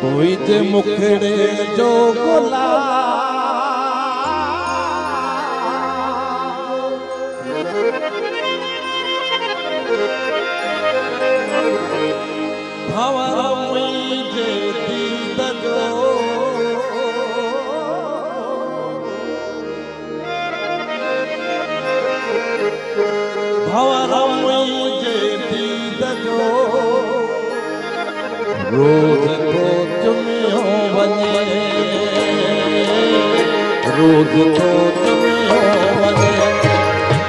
कोई ते मुखड़े जो गोला भंवर मुझे दीद जो भंवर मुझे दीद जो रोज को चुमियो वने रोज को चुमियो वने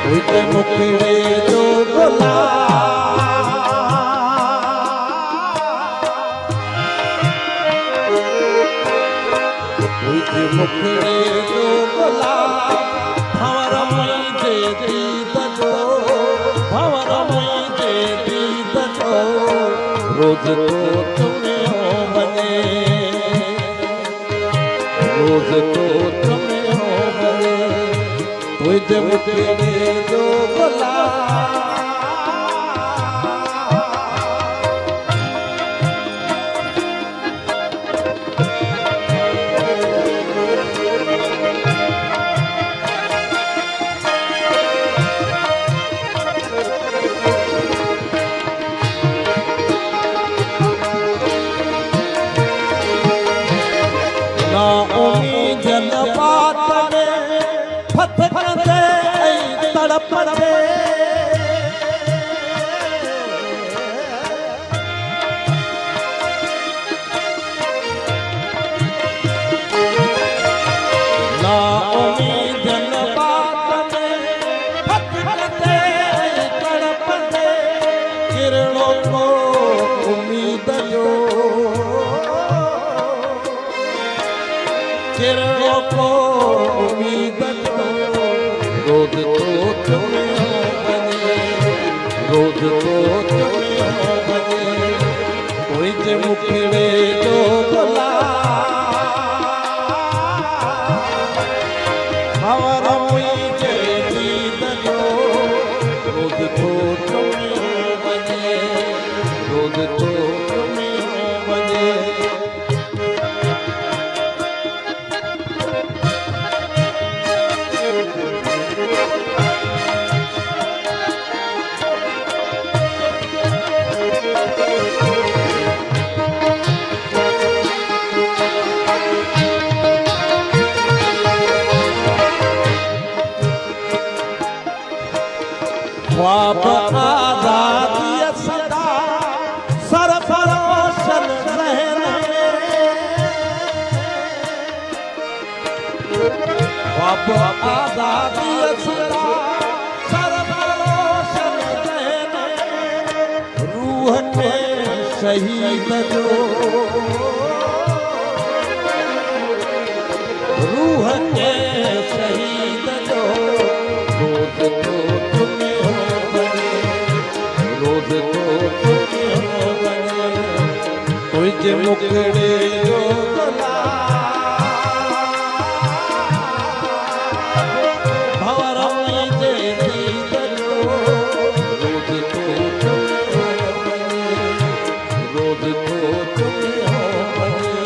कोई ते मुखड़े जो गोला कोई ते मुखड़े जो गोला भंवर मुझे दीद जो भंवर मुझे दीद जो रोज को चुमियो वने रोज को चुमियो वने कोई ते मुखड़े जो गोला ना उम्मीद न बात में फतक दे तड़प दे ना उम्मीद न बात में फतक दे तड़प दे किरणों को उम्मीद जो किरणों को उम्मीद जो रोज को चुमियो वने रोज को चुमियो वने कोई ते मुखड़े जो गोला भंवर मुझे दीद जो रोज को चुमियो वने रोज को चुमियो वने ख्वाब आजादी सदा सरफरोशन रहने ख्वाब आजादी सदा सरफरोशन रहने रूह के शहीद जो रूह के शहीद जो रोज को चुमियो रोज को चुमियो वने कोई ते मुखड़े जो गोला भंवर मुझे दीद जो रोज को चुमियो वने रोज को चुमियो वने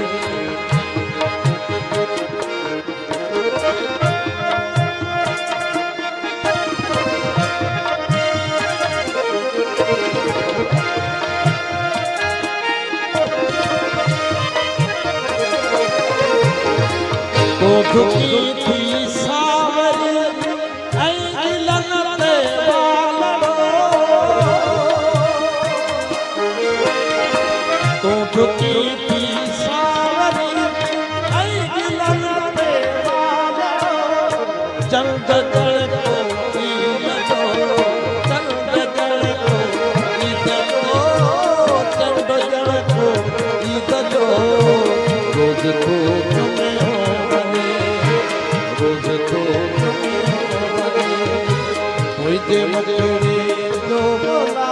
तो झुकी थी सावरी गिलन ते बालड़ो तो झुकी थी सावरी गिलन ते बालड़ो चंद जल को ईद जो चंद जल को ईद जो चंद जल को ईद जो रोज को चुमियो रोज को चुमियो वने कोई ते मुखड़े जो गोला